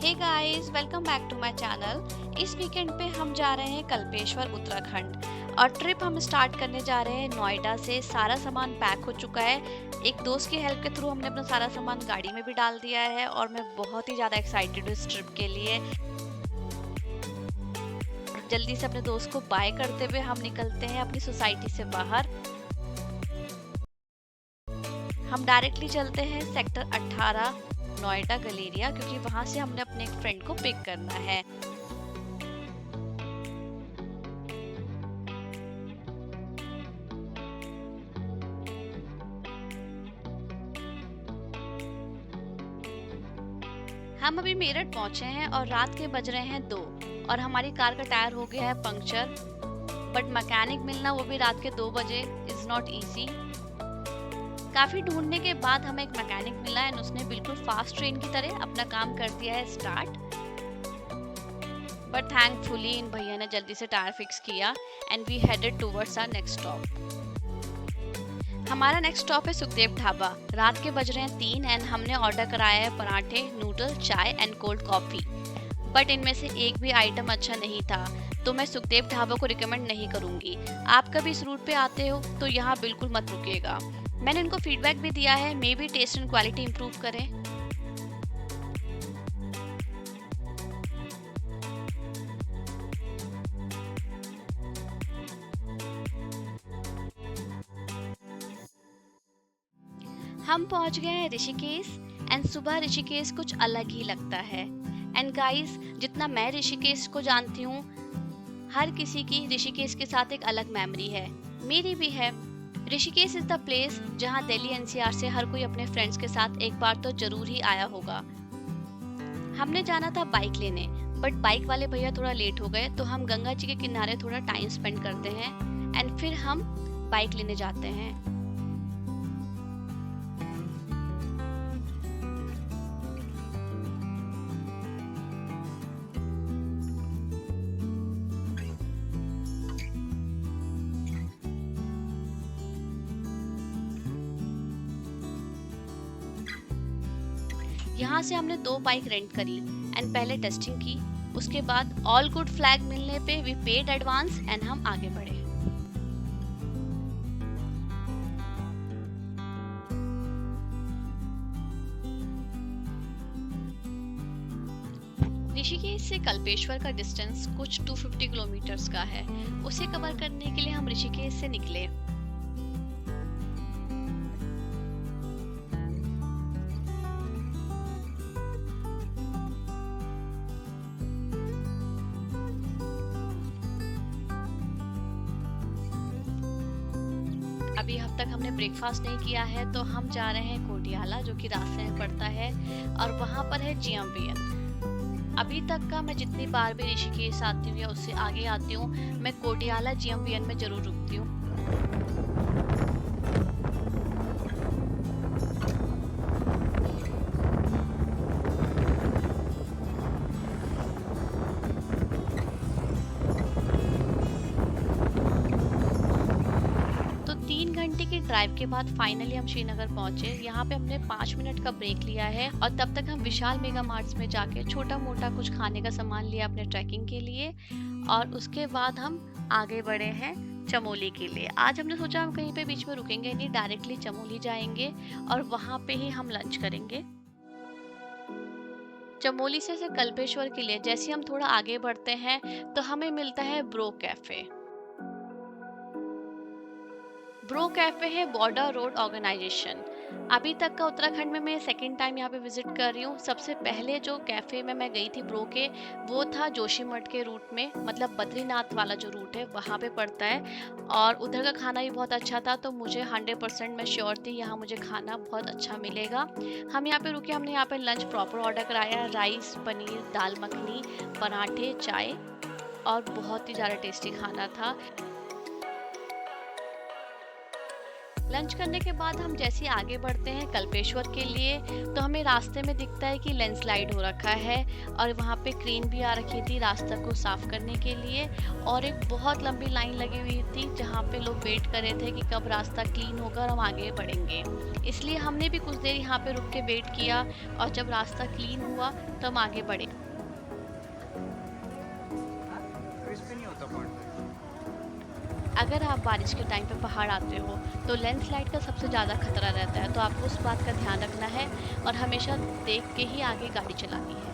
Hey guys, welcome back to my channel. इस weekend पे हम जा रहे हैं कल्पेश्वर उत्तराखंड और ट्रिप हम स्टार्ट करने जा रहे हैं नोएडा से। सारा सामान पैक हो चुका है। एक दोस्त की हेल्प के थ्रू हमने अपना सारा सामान गाड़ी में भी डाल दिया है और मैं बहुत ही ज़्यादा एक्साइटेड हूँ इस ट्रिप के लिए। जल्दी से अपने दोस्त को बाय करते हुए हम निकलते हैं अपनी सोसाइटी से बाहर। हम डायरेक्टली चलते हैं सेक्टर 18 नोएडा गलेरिया, क्योंकि वहां से हमने अपने एक फ्रेंड को पिक करना है। हम अभी मेरठ पहुंचे हैं और रात के बज रहे हैं 2 और हमारी कार का टायर हो गया है पंक्चर। बट मैकेनिक मिलना वो भी रात के 2 बजे इज नॉट इजी। काफी ढूंढने के बाद हमें एक मैकेनिक मिला एंड उसने बिल्कुल फास्ट ट्रेन की तरह अपना काम कर दिया है स्टार्ट। बट थैंकफुली इन भैया ने जल्दी से टायर फिक्स किया and we headed towards our next stop. हमारा नेक्स्ट स्टॉप है सुखदेव ढाबा। रात के बज रहे हैं 3 एंड हमने ऑर्डर कराया है पराठे, नूडल, चाय एंड कोल्ड कॉफी। बट इनमें से एक भी आइटम अच्छा नहीं था, तो मैं सुखदेव ढाबा को रिकमेंड नहीं करूंगी। आप कभी इस रूट पे आते हो तो यहाँ बिल्कुल मत रुकिएगा। मैंने इनको फीडबैक भी दिया है, maybe taste and quality improve करें। हम पहुंच गए हैं ऋषिकेश एंड सुबह ऋषिकेश कुछ अलग ही लगता है। एंड गाइस, जितना मैं ऋषिकेश को जानती हूँ, हर किसी की ऋषिकेश के साथ एक अलग मेमोरी है। मेरी भी है। ऋषिकेश इज द प्लेस जहाँ दिल्ली एनसीआर से हर कोई अपने फ्रेंड्स के साथ एक बार तो जरूर ही आया होगा। हमने जाना था बाइक लेने, बट बाइक वाले भैया थोड़ा लेट हो गए, तो हम गंगा जी के किनारे थोड़ा टाइम स्पेंड करते हैं एंड फिर हम बाइक लेने जाते हैं। यहाँ से हमने 2 बाइक रेंट करी एंड पहले टेस्टिंग की। उसके बाद ऑल गुड फ्लैग मिलने पे वी पेड एडवांस एंड हम आगे बढ़े। ऋषिकेश से कल्पेश्वर का डिस्टेंस कुछ 250 किलोमीटर्स का है। उसे कवर करने के लिए हम ऋषिकेश से निकले। अभी अब तक हमने ब्रेकफास्ट नहीं किया है, तो हम जा रहे हैं कोडियाला, जो कि रास्ते में पड़ता है, और वहां पर है GMVN। अभी तक का मैं जितनी बार भी ऋषिकेश आती हूँ या उससे आगे आती हूँ, मैं कोडियाला GMVN में जरूर रुकती हूँ। तो 3 घंटे की ड्राइव के बाद फाइनली हम श्रीनगर पहुंचे। यहाँ पे हमने 5 मिनट का ब्रेक लिया है और तब तक हम विशाल मेगा मार्ट्स में जाके छोटा मोटा कुछ खाने का सामान लिया अपने ट्रैकिंग के लिए, और उसके बाद हम आगे बढ़े हैं चमोली के लिए। आज हमने सोचा हम कहीं पे बीच में रुकेंगे नहीं, डायरेक्टली चमोली जाएंगे और वहां पे ही हम लंच करेंगे। चमोली से कल्पेश्वर के लिए जैसे हम थोड़ा आगे बढ़ते हैं तो हमें मिलता है ब्रो कैफे। ब्रो कैफे है बॉर्डर रोड ऑर्गेनाइजेशन। अभी तक का उत्तराखंड में मैं सेकंड टाइम यहाँ पे विजिट कर रही हूँ। सबसे पहले जो कैफे में मैं गई थी ब्रो के, वो था जोशीमठ के रूट में, मतलब बद्रीनाथ वाला जो रूट है वहाँ पे पड़ता है, और उधर का खाना भी बहुत अच्छा था। तो मुझे 100% मैं श्योर थी यहाँ मुझे खाना बहुत अच्छा मिलेगा। हम यहाँ पे रुके, हमने यहाँ पे लंच प्रॉपर ऑर्डर कराया, राइस, पनीर, दाल मखनी, पराठे, चाय, और बहुत ही ज़्यादा टेस्टी खाना था। लंच करने के बाद हम जैसे ही आगे बढ़ते हैं कल्पेश्वर के लिए, तो हमें रास्ते में दिखता है कि लैंडस्लाइड हो रखा है और वहाँ पे क्रेन भी आ रखी थी रास्ता को साफ करने के लिए, और एक बहुत लंबी लाइन लगी हुई थी जहाँ पे लोग वेट कर रहे थे कि कब रास्ता क्लीन होगा और हम आगे बढ़ेंगे। इसलिए हमने भी कुछ देर यहाँ पे रुक के वेट किया, और जब रास्ता क्लीन हुआ तो हम आगे बढ़े। अगर आप बारिश के टाइम पे पहाड़ आते हो तो लैंडस्लाइड का सबसे ज़्यादा खतरा रहता है, तो आपको उस बात का ध्यान रखना है और हमेशा देख के ही आगे गाड़ी चलानी है।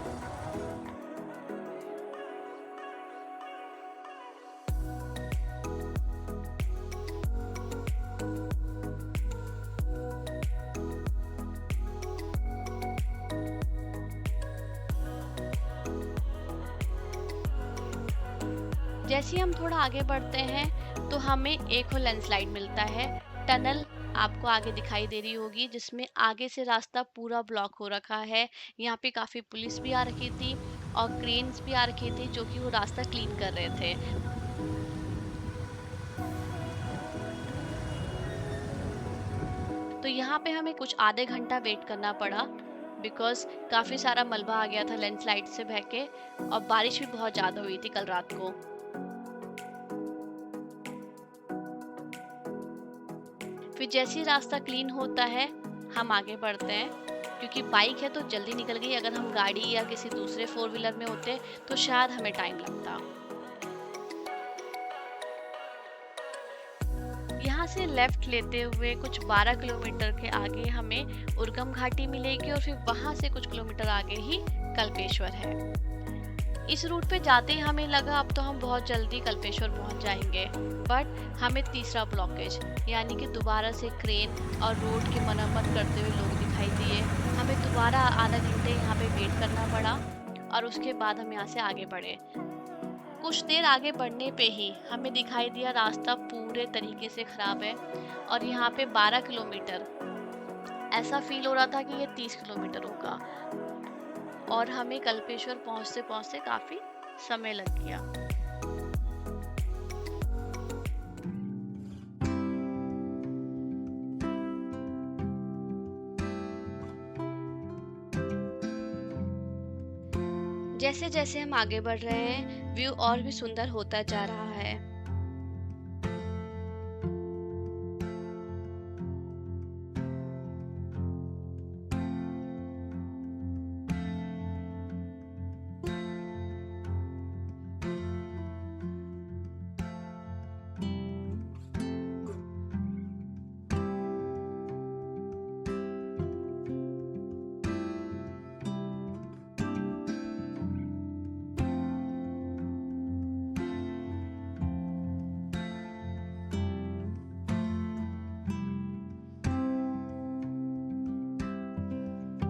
जैसे ही हम थोड़ा आगे बढ़ते हैं तो हमें एक और लैंडस्लाइड मिलता है। टनल आपको आगे दिखाई दे रही होगी, जिसमें आगे से रास्ता पूरा ब्लॉक हो रखा है। यहाँ पे काफी पुलिस भी आ रखी थी और क्रेन्स भी आ रखी थी जो कि वो रास्ता क्लीन कर रहे थे। तो यहाँ पे हमें कुछ आधे घंटा वेट करना पड़ा, बिकॉज काफी सारा मलबा आ गया था लैंडस्लाइड से बह के, और बारिश भी बहुत ज्यादा हुई थी कल रात को। फिर जैसे ही रास्ता क्लीन होता है हम आगे बढ़ते हैं, क्योंकि बाइक है तो जल्दी निकल गई। अगर हम गाड़ी या किसी दूसरे फोर व्हीलर में होते तो शायद हमें टाइम लगता। यहाँ से लेफ्ट लेते हुए कुछ 12 किलोमीटर के आगे हमें उर्गम घाटी मिलेगी, और फिर वहां से कुछ किलोमीटर आगे ही कल्पेश्वर है। इस रूट पे जाते ही हमें लगा अब तो हम बहुत जल्दी कल्पेश्वर पहुंच जाएंगे, बट हमें तीसरा ब्लॉकेज यानी कि दोबारा से क्रेन और रोड की मरम्मत करते हुए लोग दिखाई दिए। हमें दोबारा आधा घंटे यहाँ पे वेट करना पड़ा, और उसके बाद हम यहाँ से आगे बढ़े। कुछ देर आगे बढ़ने पे ही हमें दिखाई दिया रास्ता पूरे तरीके से खराब है, और यहाँ पे 12 किलोमीटर ऐसा फील हो रहा था कि ये 30 किलोमीटर होगा, और हमें कल्पेश्वर पहुंचते पहुंचते काफी समय लग गया। जैसे जैसे हम आगे बढ़ रहे हैं व्यू और भी सुंदर होता जा रहा है।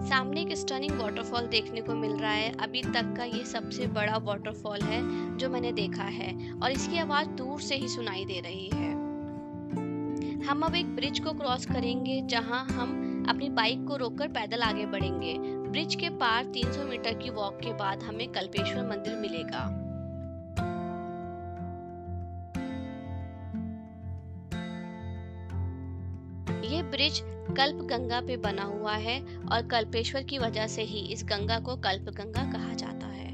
सामने एक स्टनिंग वाटरफॉल देखने को मिल रहा है। अभी तक का ये सबसे बड़ा वाटरफॉल है जो मैंने देखा है, और इसकी आवाज दूर से ही सुनाई दे रही है। हम अब एक ब्रिज को क्रॉस करेंगे जहां हम अपनी बाइक को रोककर पैदल आगे बढ़ेंगे। ब्रिज के पार 300 मीटर की वॉक के बाद हमें कल्पेश्वर मंदिर मिलेगा। ये ब्रिज कल्प गंगा पे बना हुआ है, और कल्पेश्वर की वजह से ही इस गंगा को कल्प गंगा कहा जाता है।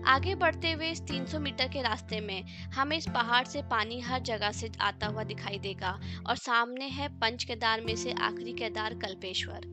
आगे बढ़ते हुए इस 300 मीटर के रास्ते में हमें इस पहाड़ से पानी हर जगह से आता हुआ दिखाई देगा, और सामने है पंच केदार में से आखिरी केदार कल्पेश्वर।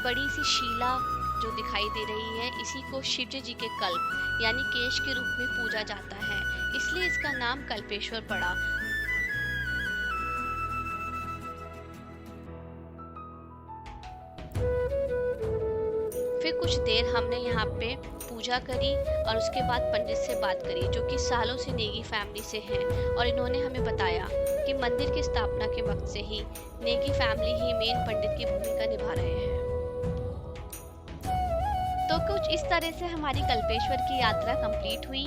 बड़ी सी शिला जो दिखाई दे रही है, इसी को शिवजी जी के कल्प यानी केश के रूप में पूजा जाता है, इसलिए इसका नाम कल्पेश्वर पड़ा। फिर कुछ देर हमने यहाँ पे पूजा करी और उसके बाद पंडित से बात करी, जो कि सालों से नेगी फैमिली से हैं, और इन्होंने हमें बताया कि मंदिर की स्थापना के वक्त से ही नेगी फैमिली ही मेन पंडित की भूमिका निभा रहे हैं। तो कुछ इस तरह से हमारी कल्पेश्वर की यात्रा कंप्लीट हुई।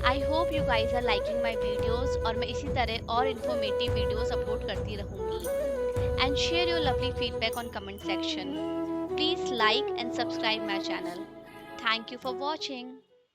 I hope you guys are liking my videos, और मैं इसी तरह और इन्फॉर्मेटिव वीडियोज अपलोड करती रहूँगी। And share your lovely feedback on comment section. Please like and subscribe my channel. Thank you for watching.